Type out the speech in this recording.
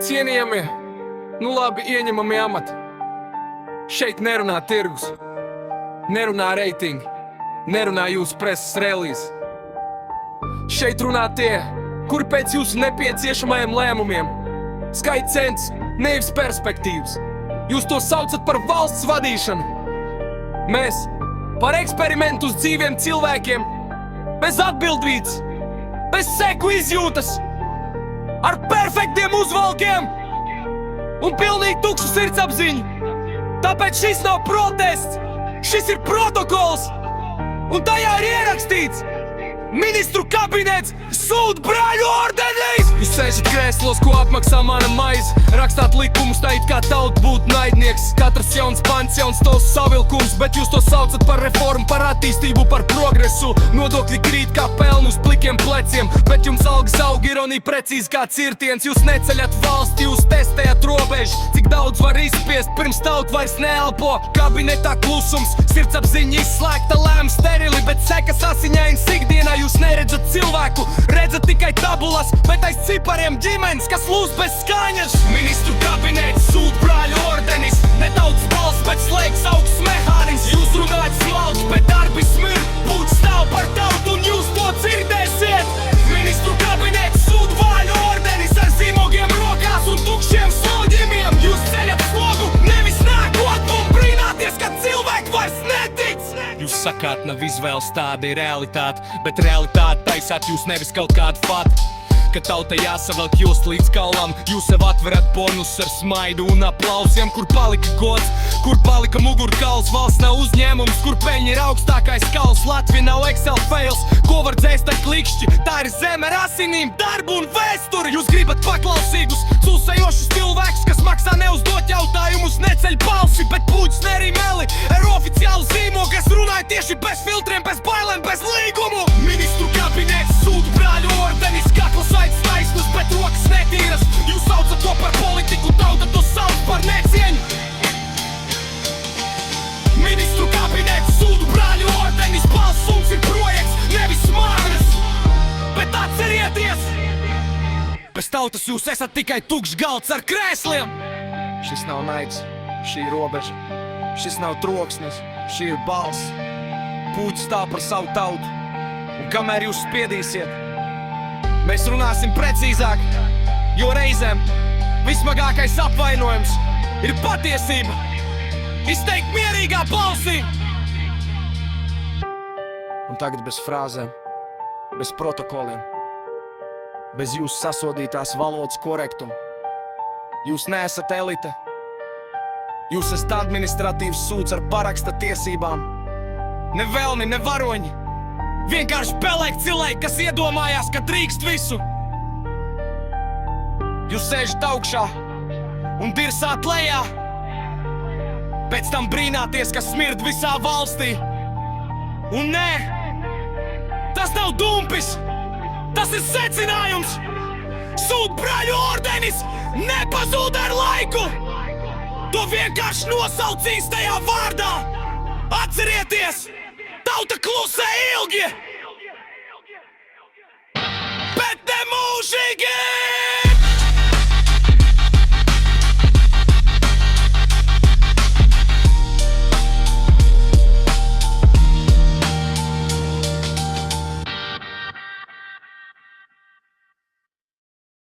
Cienījamie, nu labi ieņemamie amati. Šeit nerunā tirgus, nerunā reitingi, nerunā jūsu preses relīzes. Šeit runā tie, kuri pēc jūsu nepieciešamajiem lēmumiem. Skaita cents, nevis perspektīvas. Jūs to saucat par valsts vadīšanu. Mēs par eksperimentu uz dzīviem cilvēkiem, bez atbildvīdes, bez seku izjūtas, ar perfektiem uzvalkiem un pilnīgi tukšu sirdsapziņu. Tāpēc šis nav protests, šis ir protokols, un tajā ir ierakstīts: Ministru kabinets sūta brāļu ordenīs! Jūs sēžat krēslos, ko apmaksā mana maize, rakstāt likumus, tā it kā tauta būtu naidnieks. Katrs jauns pants, jauns tos savilkums, bet jūs to saucat par reformu, par attīstību, par progresu. Nodokļi krīt kā pelnu uz plikiem pleciem, bet jums algas aug, ironija precīzi kā cirtiens. Jūs neceļat valsti, jūs testējat robežu, cik daudz var izspiest, pirms tauta vairs neelpo. Kabinetā klusums, sirdsapziņa izslēgta, lēma sterili, bet sekas asiņainas ikdienā. Jūs neredzat cilvēku, redzat tikai tabulas, bet aiz cipariem ģimenes, kas lūs bez skaņas. Ministru kabinets sūta brāļu ordenis, ne tautas balss, bet slēgs augsts mehānisms. Jūs runājat slauts, bet darbi smird, būt stāv par tautu un jūs to dzirdēsiet. Ministru kabinets sūta brāļu ordenis ar zīmogiem rokās un tukšiem sloģimiem. Jūs ceļat slogu, nevis nākotnu un brīnāties, ka cilvēki vairs netic. Jūs sakāt, nav izvēles, tāda ir realitāte, bet realitāte taisāt jūs, nevis kaut kādu fatu. Kad tautai jāsavelk jūs līdz kaulam, jūs sev atverat bonus ar smaidu un aplausiem. Kur palika gods, kur palika mugurkauls, valsts nav uzņēmums, kur peļņa ir augstākais kauls. Latvija nav Excel fails, ko var dzēst ar klikšķi, tā ir zeme ar asinīm, darbu un vēsturi. Jūs gribat paklausīgus, susējošus cilvēkus, kas maksā neuzdot jautājumus, neceļ balsi, bet puģis nerī meli ar oficiālu zīmogu, kas runāja tieši bez filtriem, bez bailēm, bez līgumu. Ministru kabinets sūta brāļu ordenis, kakls aiz taisnus, bet rokas netīras. Jūs saucat to par politiku, tauta to sauc par necieņu. Ministru kabinets sūta brāļu ordenis, balsums ir projekts, nevis smāras. Bet atcerieties, bez tautas jūs esat tikai tukšs galds ar krēsliem. Šis nav naids, šī ir robeža. Šis nav troksnis, šī ir balss. Puķis stāv par savu tautu, un kamēr jūs spiedīsiet, mēs runāsim precīzāk, jo reizēm vismagākais apvainojums ir patiesība izteikt mierīgā balsī. Un tagad bez frāzēm, bez protokoliem, bez jūsu sasodītās valodas korektuma. Jūs neesat elite, jūs esat administratīvs sūds ar paraksta tiesībām. Ne velni, ne varoņi, vienkārši pelēk cilvēki, kas iedomājās, ka drīkst visu. Jūs sēžat augšā un dirsāt lejā, pēc tam brīnāties, ka smird visā valstī. Un nē, tas nav dumpis, tas ir secinājums. Sūta brāļu ordenis nepazūd ar laiku. To vienkārši nosauc īstajā vārdā. Atcerieties, tauta klusē ilgi, bet ne mūžīgi!